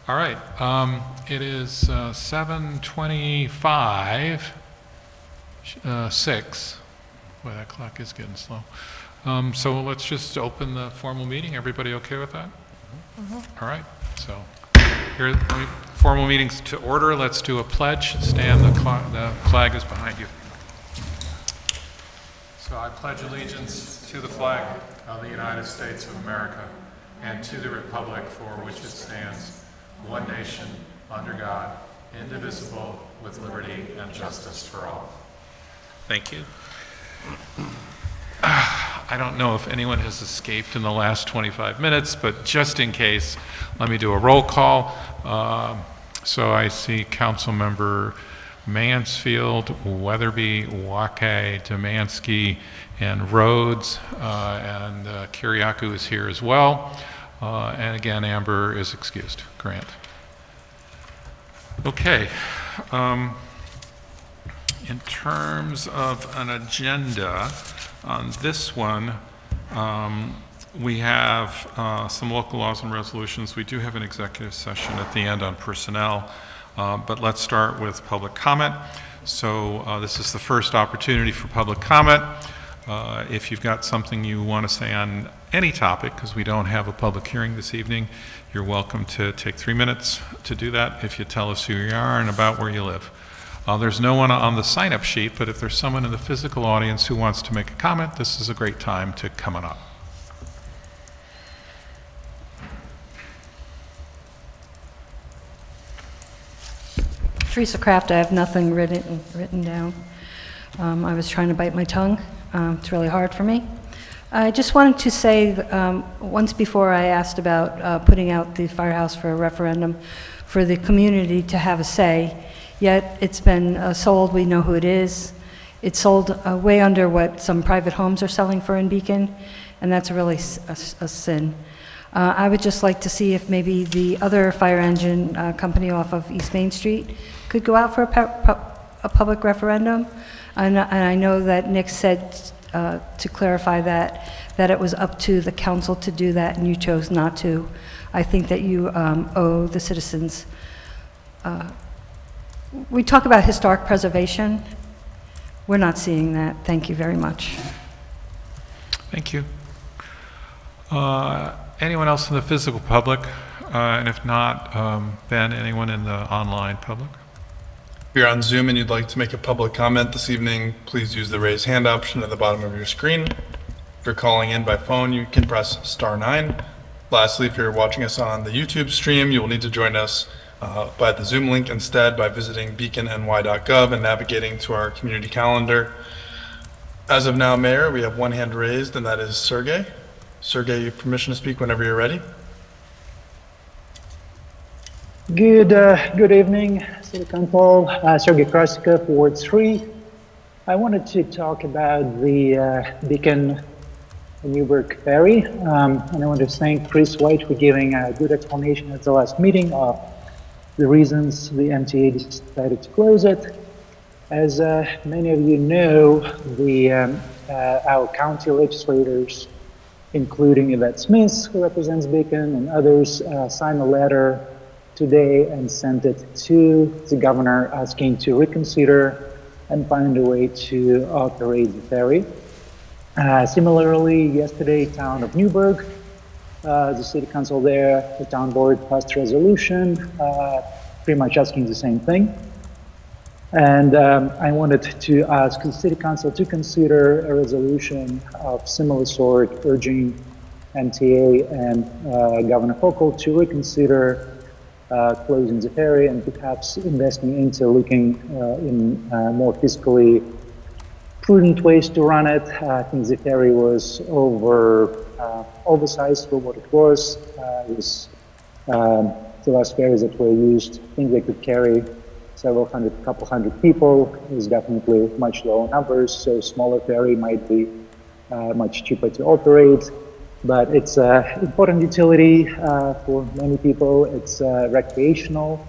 All right, it is 7:25, 6. Boy, that clock is getting slow. So let's just open the formal meeting. Everybody okay with that? All right, so here, formal meetings to order. Let's do a pledge. Stand, the flag is behind you. So I pledge allegiance to the flag of the United States of America and to the republic for which it stands, one nation, under God, indivisible, with liberty and justice for all. Thank you. I don't know if anyone has escaped in the last 25 minutes, but just in case, let me do a roll call. So I see Councilmember Mansfield, Weatherby, Wake, Demansky, and Rhodes, and Kiriakou is here as well. And again, Amber is excused. Grant. Okay. In terms of an agenda, on this one, we have some local laws and resolutions. We do have an executive session at the end on personnel, but let's start with public comment. So this is the first opportunity for public comment. If you've got something you want to say on any topic, because we don't have a public hearing this evening, you're welcome to take 3 minutes to do that if you tell us who you are and about where you live. There's no one on the sign-up sheet, but if there's someone in the physical audience who wants to make a comment, this is a great time to come on up. Teresa Kraft, I have nothing written down. I was trying to bite my tongue. It's really hard for me. I just wanted to say, once before I asked about putting out the firehouse for a referendum for the community to have a say, yet it's been sold. We know who it is. It's sold way under what some private homes are selling for in Beacon, and that's really a sin. I would just like to see if maybe the other fire engine company off of East Main Street could go out for a public referendum. And I know that Nick said to clarify that it was up to the council to do that, and you chose not to. I think that you owe the citizens. We talk about historic preservation. We're not seeing that. Thank you very much. Thank you. Anyone else in the physical public? And if not, then anyone in the online public? If you're on Zoom and you'd like to make a public comment this evening, please use the raise hand option at the bottom of your screen. If you're calling in by phone, you can press *9. Lastly, if you're watching us on the YouTube stream, you will need to join us by the Zoom link instead by visiting beaconny.gov and navigating to our community calendar. As of now, Mayor, we have one hand raised, and that is Sergey. Sergey, you have permission to speak whenever you're ready. Good evening, City Council. Sergey Krasika, Ward 3. I wanted to talk about the Beacon Newburgh ferry, and I want to thank Chris White for giving a good explanation at the last meeting of the reasons the MTA decided to close it. As many of you know, our county legislators, including Yvette Smith, who represents Beacon, and others, signed a letter today and sent it to the governor asking to reconsider and find a way to operate the ferry. Similarly, yesterday, town of Newburgh, the city council there, the town board passed a resolution pretty much asking the same thing. And I wanted to ask the city council to consider a resolution of similar sort, urging MTA and Governor Hochul to reconsider closing the ferry and perhaps investing into looking in more fiscally prudent ways to run it. I think the ferry was oversized for what it was. The last ferries that were used, I think they could carry couple hundred people. Is definitely much lower numbers, so smaller ferry might be much cheaper to operate. But it's an important utility for many people. It's a recreational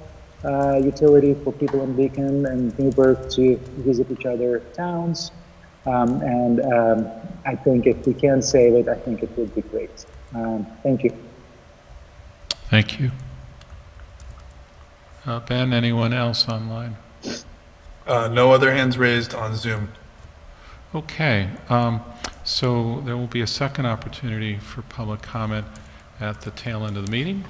utility for people in Beacon and Newburgh to visit each other towns. I think if we can save it, I think it would be great. Thank you. Thank you. Ben, anyone else online? No other hands raised on Zoom. Okay, so there will be a second opportunity for public comment at the tail end of the meeting,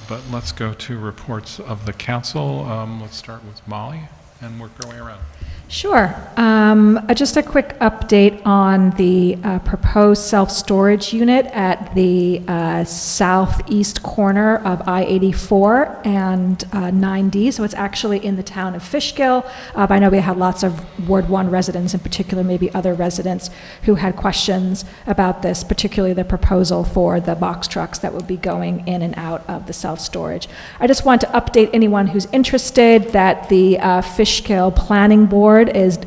but let's go to reports of the council. Let's start with Molly, and we're going around. Sure. Just a quick update on the proposed self-storage unit at the southeast corner of I-84 and 9D. So it's actually in the town of Fishkill. I know we had lots of Ward 1 residents, in particular, maybe other residents, who had questions about this, particularly the proposal for the box trucks that would be going in and out of the self-storage. I just want to update anyone who's interested that the Fishkill Planning Board has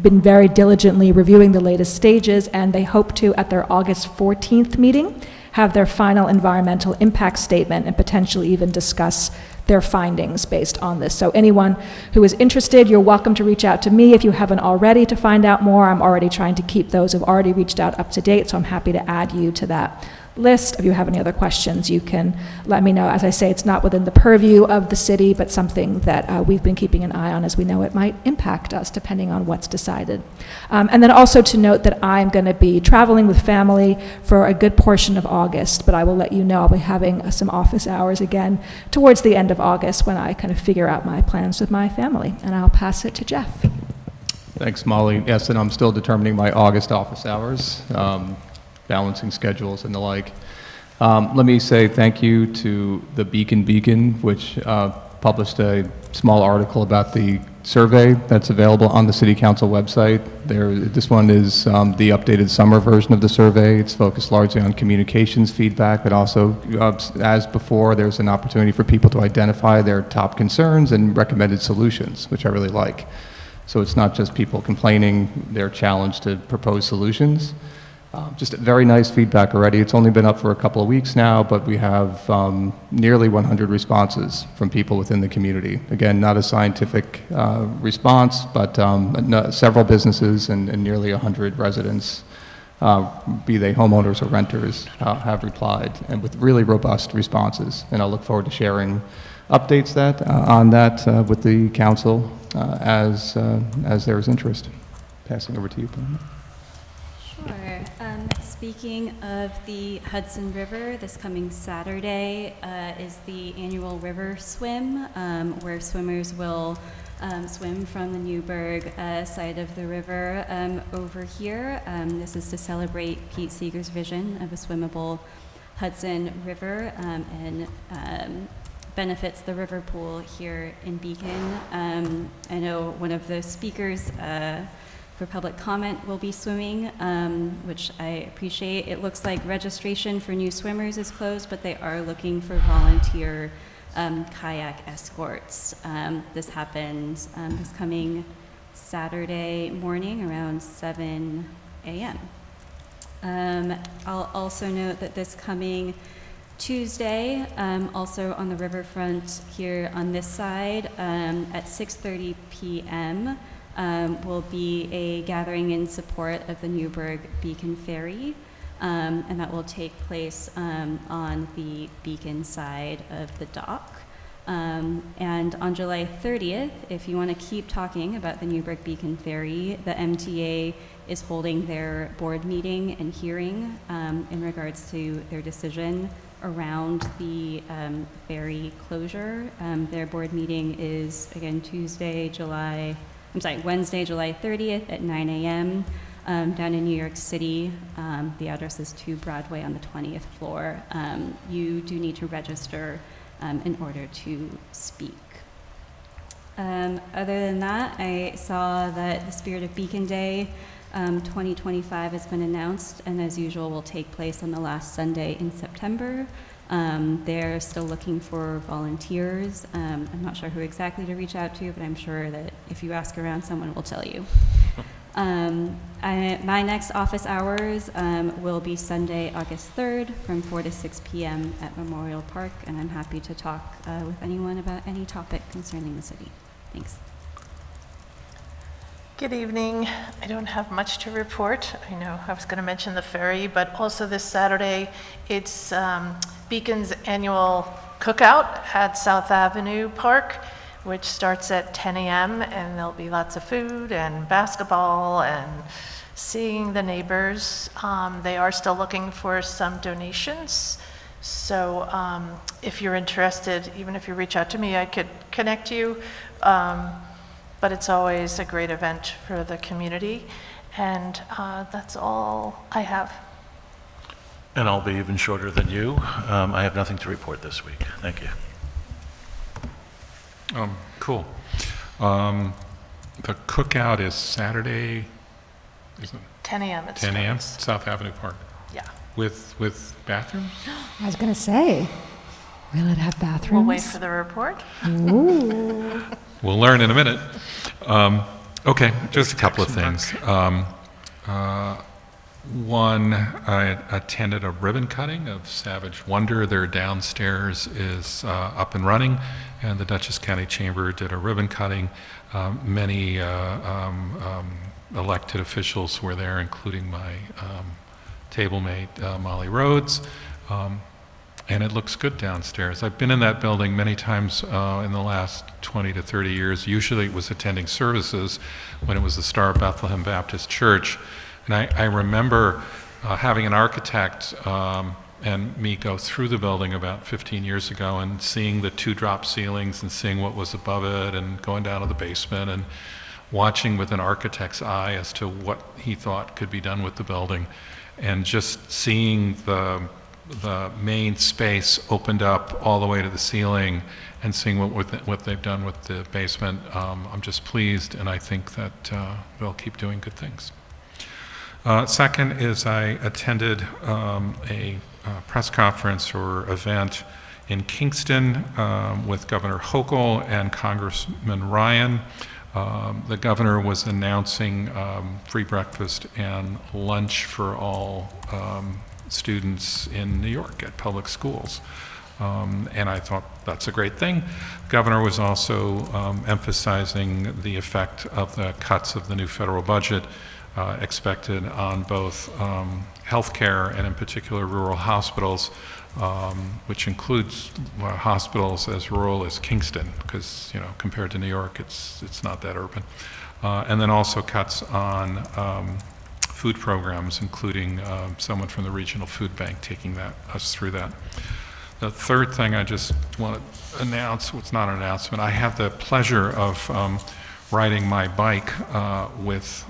been very diligently reviewing the latest stages, and they hope to, at their August 14th meeting, have their final environmental impact statement and potentially even discuss their findings based on this. So anyone who is interested, you're welcome to reach out to me if you haven't already to find out more. I'm already trying to keep those who've already reached out up to date, so I'm happy to add you to that list. If you have any other questions, you can let me know. As I say, it's not within the purview of the city, but something that we've been keeping an eye on, as we know it might impact us depending on what's decided. And then also to note that I'm going to be traveling with family for a good portion of August, but I will let you know I'll be having some office hours again towards the end of August when I kind of figure out my plans with my family. And I'll pass it to Jeff. Thanks, Molly. Yes, and I'm still determining my August office hours. Balancing schedules and the like. Let me say thank you to the Beacon, which published a small article about the survey that's available on the City Council website. This one is the updated summer version of the survey. It's focused largely on communications feedback, but also, as before, there's an opportunity for people to identify their top concerns and recommended solutions, which I really like. So it's not just people complaining, they're challenged to propose solutions. Just very nice feedback already. It's only been up for a couple of weeks now, but we have nearly 100 responses from people within the community. Again, not a scientific response, but several businesses and nearly 100 residents, be they homeowners or renters, have replied, and with really robust responses. And I'll look forward to sharing updates on that with the council as there is interest. Passing over to you, Pam. Sure. Speaking of the Hudson River, this coming Saturday is the annual river swim, where swimmers will swim from the Newburgh side of the river over here. This is to celebrate Pete Seeger's vision of a swimmable Hudson River and benefits the river pool here in Beacon. I know one of the speakers for public comment will be swimming, which I appreciate. It looks like registration for new swimmers is closed, but they are looking for volunteer kayak escorts. This happens this coming Saturday morning around 7 a.m. I'll also note that this coming Tuesday, also on the riverfront here on this side, at 6:30 p.m., will be a gathering in support of the Newburgh Beacon Ferry, and that will take place on the Beacon side of the dock. And on July 30th, if you want to keep talking about the Newburgh Beacon Ferry, the MTA is holding their board meeting and hearing in regards to their decision around the ferry closure. Their board meeting is, again, Wednesday, July 30th at 9 a.m. Down in New York City. The address is 2 Broadway on the 20th floor. You do need to register in order to speak. Other than that, I saw that the Spirit of Beacon Day 2025 has been announced, and as usual will take place on the last Sunday in September. They're still looking for volunteers. I'm not sure who exactly to reach out to, but I'm sure that if you ask around, someone will tell you. My next office hours will be Sunday, August 3rd from 4 to 6 p.m. at Memorial Park, and I'm happy to talk with anyone about any topic concerning the city. Thanks. Good evening. I don't have much to report. I know I was going to mention the ferry, but also this Saturday, it's Beacon's annual cookout at South Avenue Park, which starts at 10 a.m., and there'll be lots of food and basketball and seeing the neighbors. They are still looking for some donations. So if you're interested, even if you reach out to me, I could connect you. But it's always a great event for the community. And that's all I have. And I'll be even shorter than you. I have nothing to report this week. Thank you. Cool. The cookout is Saturday, isn't it? 10 a.m. it 10 a.m., starts. South Avenue Park. Yeah. With bathrooms? I was going to say, will it have bathrooms? We'll wait for the report. We'll learn in a minute. Okay, just a couple of things. One, I attended a ribbon cutting of Savage Wonder. Their downstairs is up and running, and the Dutchess County Chamber did a ribbon cutting. Many elected officials were there, including my table mate, Molly Rhodes, and it looks good downstairs. I've been in that building many times in the last 20 to 30 years. Usually it was attending services when it was the Star of Bethlehem Baptist Church. And I remember having an architect and me go through the building about 15 years ago and seeing the 2-drop ceilings and seeing what was above it and going down to the basement and watching with an architect's eye as to what he thought could be done with the building. And just seeing the main space opened up all the way to the ceiling and seeing what they've done with the basement, I'm just pleased, and I think that they'll keep doing good things. Second is I attended a press conference or event in Kingston with Governor Hochul and Congressman Ryan. The governor was announcing free breakfast and lunch for all students in New York at public schools. And I thought that's a great thing. The governor was also emphasizing the effect of the cuts of the new federal budget expected on both healthcare and in particular rural hospitals, which includes hospitals as rural as Kingston, because compared to New York, it's not that urban. And then also cuts on food programs, including someone from the Regional Food Bank taking us through that. The third thing I just want to announce, well, it's not an announcement, I have the pleasure of riding my bike with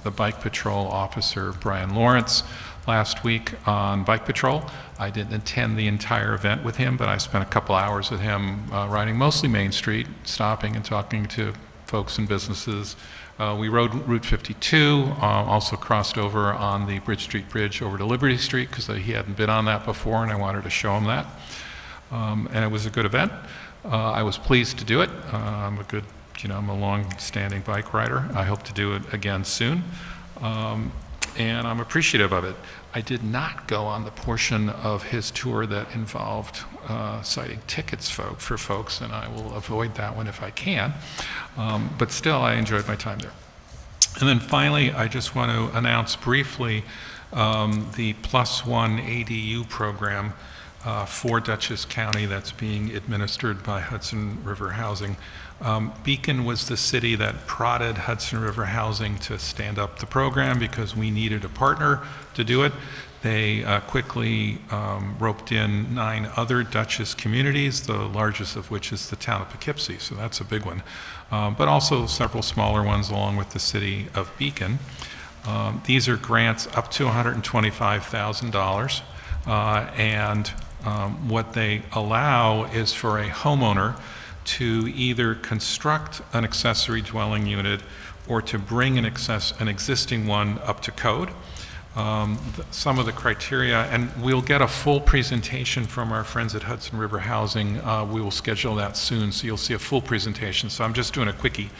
the Bike Patrol officer, Brian Lawrence, last week on Bike Patrol. I didn't attend the entire event with him, but I spent a couple hours with him riding mostly Main Street, stopping and talking to folks and businesses. We rode Route 52, also crossed over on the Bridge Street Bridge over to Liberty Street because he hadn't been on that before and I wanted to show him that. And it was a good event. I was pleased to do it. I'm a long-standing bike rider. I hope to do it again soon. And I'm appreciative of it. I did not go on the portion of his tour that involved citing tickets for folks, and I will avoid that one if I can. But still, I enjoyed my time there. And then finally, I just want to announce briefly the +1 ADU program for Dutchess County that's being administered by Hudson River Housing. Beacon was the city that prodded Hudson River Housing to stand up the program because we needed a partner to do it. They quickly roped in 9 other Dutchess communities, the largest of which is the town of Poughkeepsie, so that's a big one. But also several smaller ones along with the city of Beacon. These are grants up to $125,000, and what they allow is for a homeowner to either construct an accessory dwelling unit or to bring an existing one up to code. Some of the criteria, and we'll get a full presentation from our friends at Hudson River Housing. We will schedule that soon, so you'll see a full presentation. So I'm just doing a quickie.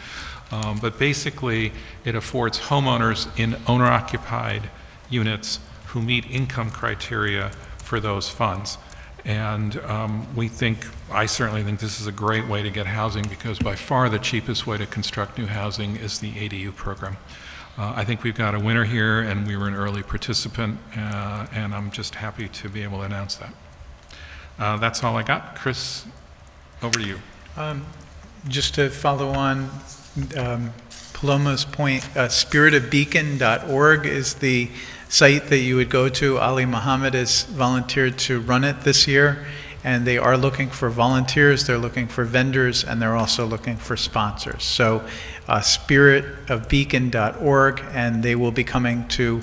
But basically, it affords homeowners in owner-occupied units who meet income criteria for those funds. And I certainly think this is a great way to get housing because by far the cheapest way to construct new housing is the ADU program. I think we've got a winner here and we were an early participant and I'm just happy to be able to announce that. That's all I got. Chris, over to you. Just to follow on Paloma's point, spiritofbeacon.org is the site that you would go to. Ali Muhammad has volunteered to run it this year, and they are looking for volunteers, they're looking for vendors, and they're also looking for sponsors. So spiritofbeacon.org, and they will be coming to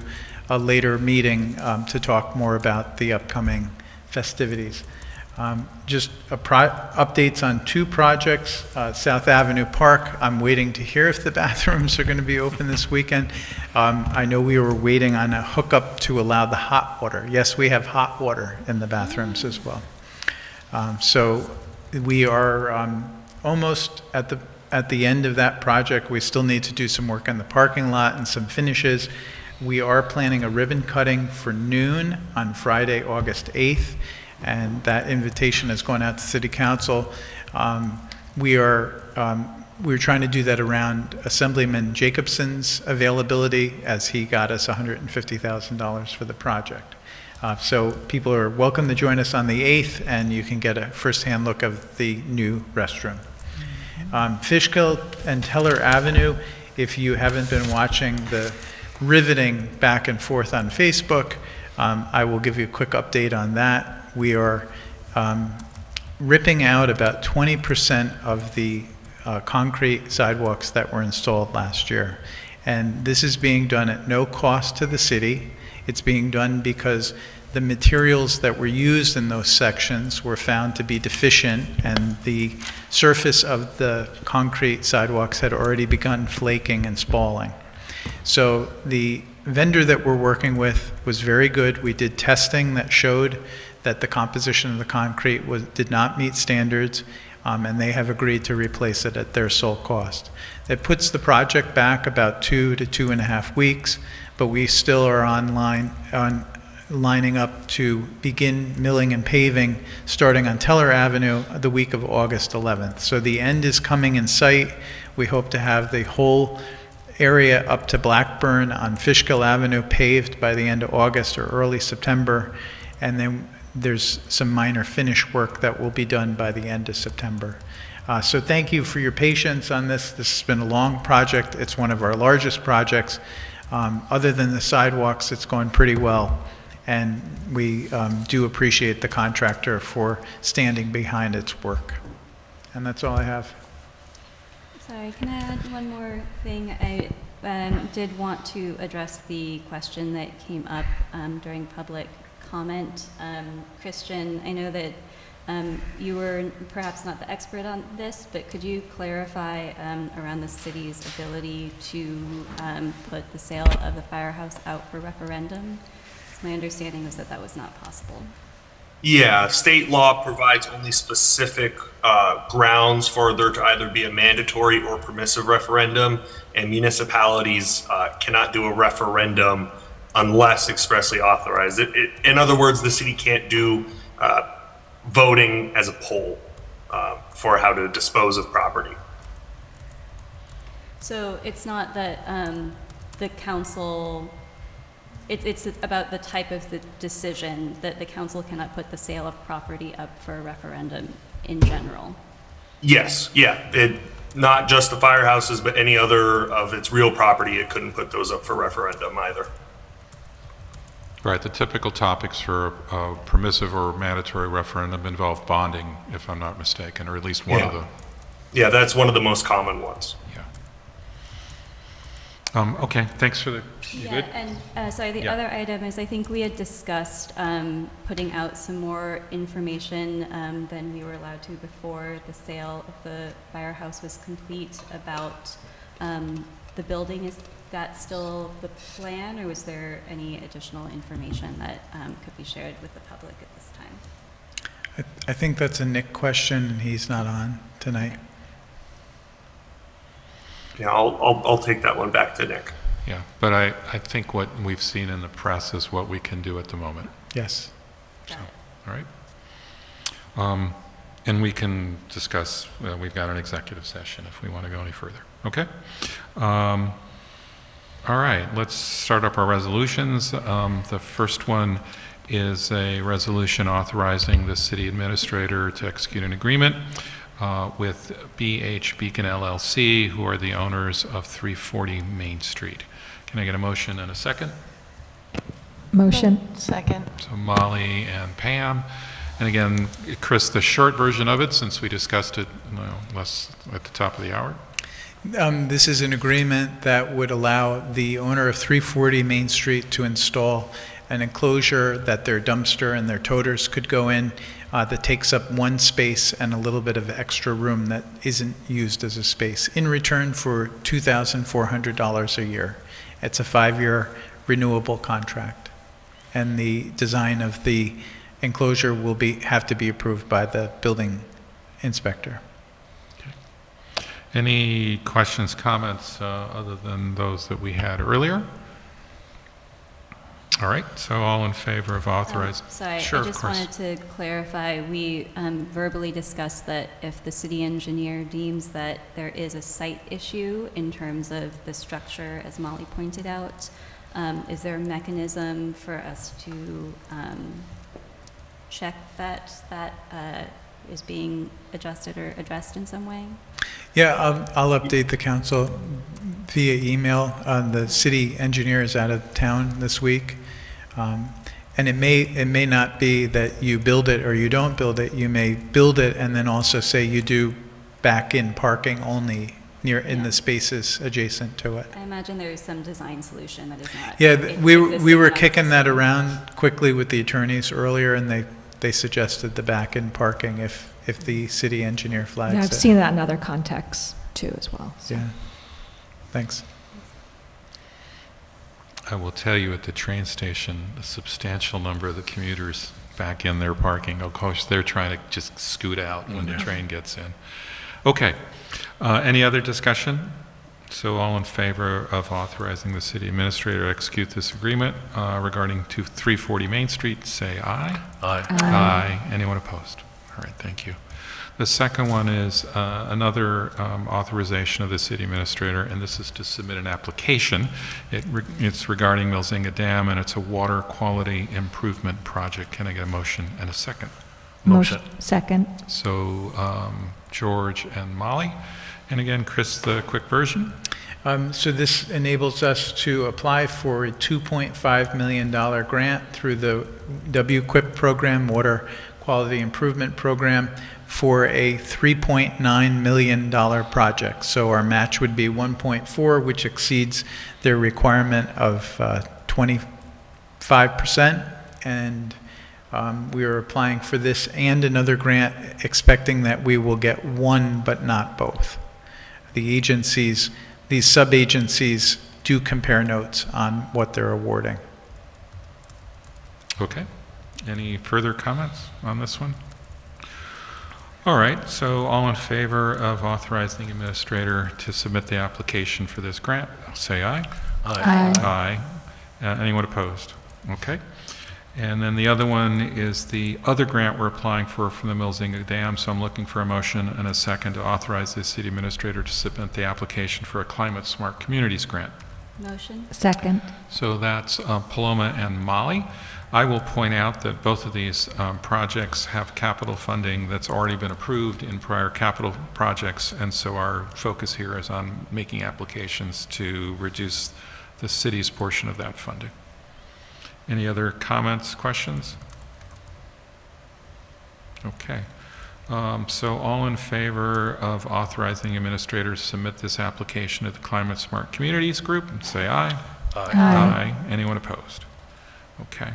a later meeting to talk more about the upcoming festivities. Just updates on 2 projects. South Avenue Park, I'm waiting to hear if the bathrooms are going to be open this weekend. I know we were waiting on a hookup to allow the hot water. Yes, we have hot water in the bathrooms as well. So we are almost at the end of that project. We still need to do some work on the parking lot and some finishes. We are planning a ribbon cutting for noon on Friday, August 8th. And that invitation has gone out to City Council. We're trying to do that around Assemblyman Jacobson's availability, as he got us $150,000 for the project. So people are welcome to join us on the 8th, and you can get a first-hand look of the new restroom. Fishkill and Teller Avenue, if you haven't been watching the riveting back and forth on Facebook, I will give you a quick update on that. We are ripping out about 20% of the concrete sidewalks that were installed last year. And this is being done at no cost to the city. It's being done because the materials that were used in those sections were found to be deficient, and the surface of the concrete sidewalks had already begun flaking and spalling. So the vendor that we're working with was very good. We did testing that showed that the composition of the concrete did not meet standards, and they have agreed to replace it at their sole cost. That puts the project back about 2 to 2.5 weeks, but we still are lining up to begin milling and paving starting on Teller Avenue the week of August 11th. So the end is coming in sight. We hope to have the whole area up to Blackburn on Fishkill Avenue paved by the end of August or early September, and then there's some minor finish work that will be done by the end of September. So thank you for your patience on this. This has been a long project. It's one of our largest projects. Other than the sidewalks, it's going pretty well, and we do appreciate the contractor for standing behind its work. And that's all I have. Sorry, can I add one more thing? I did want to address the question that came up during public comment. Christian, I know that you were perhaps not the expert on this, but could you clarify around the city's ability to put the sale of the firehouse out for referendum? My understanding was that that was not possible. Yeah, state law provides only specific grounds for there to either be a mandatory or permissive referendum, and municipalities cannot do a referendum unless expressly authorized. In other words, the city can't do voting as a poll for how to dispose of property. So it's not that the council, it's about the type of the decision that the council cannot put the sale of property up for a referendum in general. Yes, yeah. Not just the firehouses, but any other of its real property, it couldn't put those up for referendum either. Right, the typical topics for a permissive or mandatory referendum involve bonding, if I'm not mistaken, or at least one of the... Yeah, that's one of the most common ones. Yeah. Okay, thanks for the... Yeah, and sorry, the other item is I think we had discussed putting out some more information than we were allowed to before the sale of the firehouse was complete about the building. Is that still the plan, or was there any additional information that could be shared with the public at this time? I think that's a Nick question, and he's not on tonight. Yeah, I'll take that one back to Nick. Yeah, but I think what we've seen in the press is what we can do at the moment. Yes. So, all right. And we can discuss, we've got an executive session if we want to go any further. Okay? All right, let's start up our resolutions. The first one is a resolution authorizing the city administrator to execute an agreement with BH Beacon LLC, who are the owners of 340 Main Street. Can I get a motion and a second? Motion. Second. So Molly and Pam. And again, Chris, the short version of it, since we discussed it less at the top of the hour. This is an agreement that would allow the owner of 340 Main Street to install an enclosure that their dumpster and their toters could go in that takes up one space and a little bit of extra room that isn't used as a space in return for $2,400 a year. It's a 5-year renewable contract. And the design of the enclosure will have to be approved by the building inspector. Any questions, comments, other than those that we had earlier? All right, so all in favor of authorizing? Sorry, Sure, I of just course. wanted to clarify, we verbally discussed that if the city engineer deems that there is a site issue in terms of the structure, as Molly pointed out, is there a mechanism for us to check that is being adjusted or addressed in some way? Yeah, I'll update the council via email. The city engineer is out of town this week. And it may not be that you build it or you don't build it. You may build it and then also say you do back-in parking only in the spaces adjacent to it. I imagine there is some design solution that is not. Yeah, we were existing kicking that around quickly with the attorneys earlier, and they suggested the back-in parking if the city engineer flags Yeah, it. I've seen that in other contexts too as well. So. Yeah, thanks. I will tell you, at the train station, a substantial number of the commuters back in their parking. Of course, they're trying to just scoot out when the train gets in. Okay, any other discussion? So all in favor of authorizing the city administrator to execute this agreement regarding 340 Main Street, say aye. Aye. Aye. Anyone opposed? All right, thank you. The second one is another authorization of the city administrator, and this is to submit an application. It's regarding Milzinga Dam, and it's a water quality improvement project. Can I get a motion and a second? Motion. Second. So George and Molly. And again, Chris, the quick version. So this enables us to apply for a $2.5 million grant through the WQIP program, Water Quality Improvement Program, for a $3.9 million project. So our match would be 1.4, which exceeds their requirement of 25%. And we are applying for this and another grant, expecting that we will get one but not both. The agencies, these sub-agencies, do compare notes on what they're awarding. Okay. Any further comments on this one? All right, so all in favor of authorizing the administrator to submit the application for this grant, say aye. Aye. Aye. Anyone opposed? Okay. And then the other one is the other grant we're applying for from the Milzinga Dam, so I'm looking for a motion and a second to authorize the city administrator to submit the application for a Climate Smart Communities grant. Motion? Second. So that's Paloma and Molly. I will point out that both of these projects have capital funding that's already been approved in prior capital projects, and so our focus here is on making applications to reduce the city's portion of that funding. Any other comments, questions? Okay. So all in favor of authorizing the administrator to submit this application to the Climate Smart Communities Group, say aye. Aye. Anyone opposed? Okay.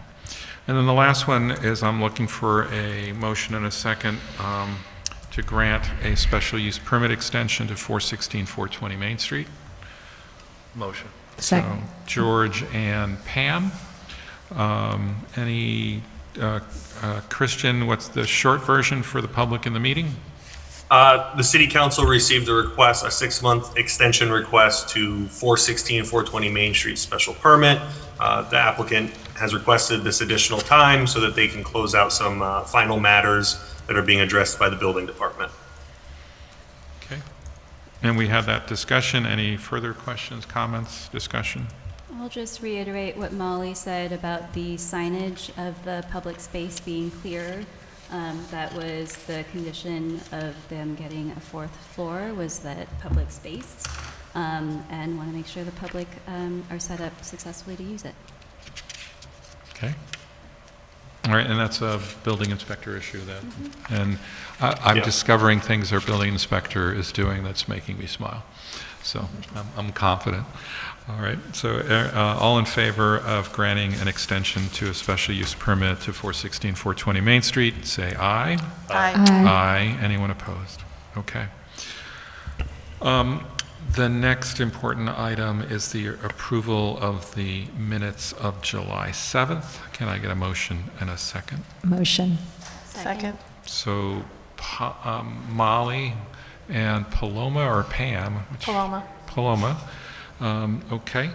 And then the last one is I'm looking for a motion and a second to grant a special use permit extension to 416 420 Main Street. Motion. Second. So George and Pam. Christian, what's the short version for the public in the meeting? The city council received a request, a 6-month extension request to 416 420 Main Street special permit. The applicant has requested this additional time so that they can close out some final matters that are being addressed by the building department. Okay. And we had that discussion. Any further questions, comments, discussion? I'll just reiterate what Molly said about the signage of the public space being clear. That was the condition of them getting a fourth floor, was that public space, and want to make sure the public are set up successfully to use it. Okay. All right, and that's a building inspector issue then. And I'm Yeah. discovering things our building inspector is doing that's making me smile. So I'm confident. All right, so all in favor of granting an extension to a special use permit to 416, 420 Main Street, say aye. Aye. Aye. Anyone opposed? Okay. The next important item is the approval of the minutes of July 7th. Can I get a motion and a second? Motion. Second. So Molly and Paloma, or Pam? Paloma. Paloma. Okay.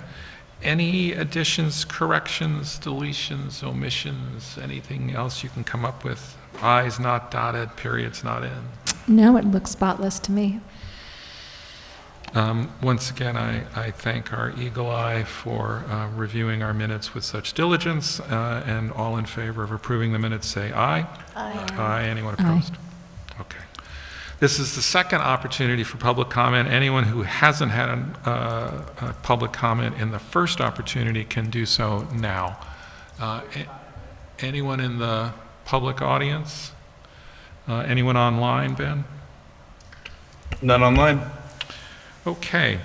Any additions, corrections, deletions, omissions, anything else you can come up with? I's not dotted, periods not in. No, it looks spotless to me. Once again, I thank our eagle eye for reviewing our minutes with such diligence, and all in favor of approving the minutes say aye. Aye. Aye. Anyone opposed? Okay. This is the second opportunity for public comment. Anyone who hasn't had a public comment in the first opportunity can do so now. Anyone in the public audience? Anyone online, Ben? None online? Okay.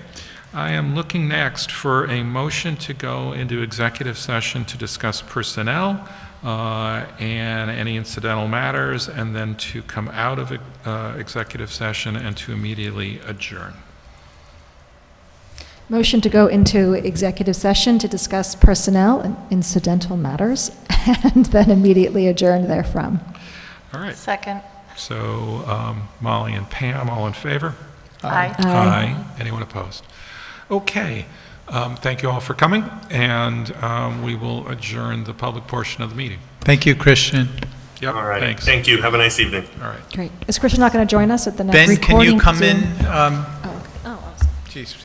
I am looking next for a motion to go into executive session to discuss personnel and any incidental matters, and then to come out of executive session and to immediately adjourn. Motion to go into executive session to discuss personnel and incidental matters, and then immediately adjourn therefrom. All right. Second. So Molly and Pam, all in favor? Aye. Aye. Anyone opposed? Okay. Thank you all for coming, and we will adjourn the public portion of the meeting. Thank you, Christian. Yep. All right. Thanks. Thank you. Have a nice evening. All right. Great. Is Christian not going to join us at the next Ben, recording? can you come Zoom? in? Oh, okay. Geez.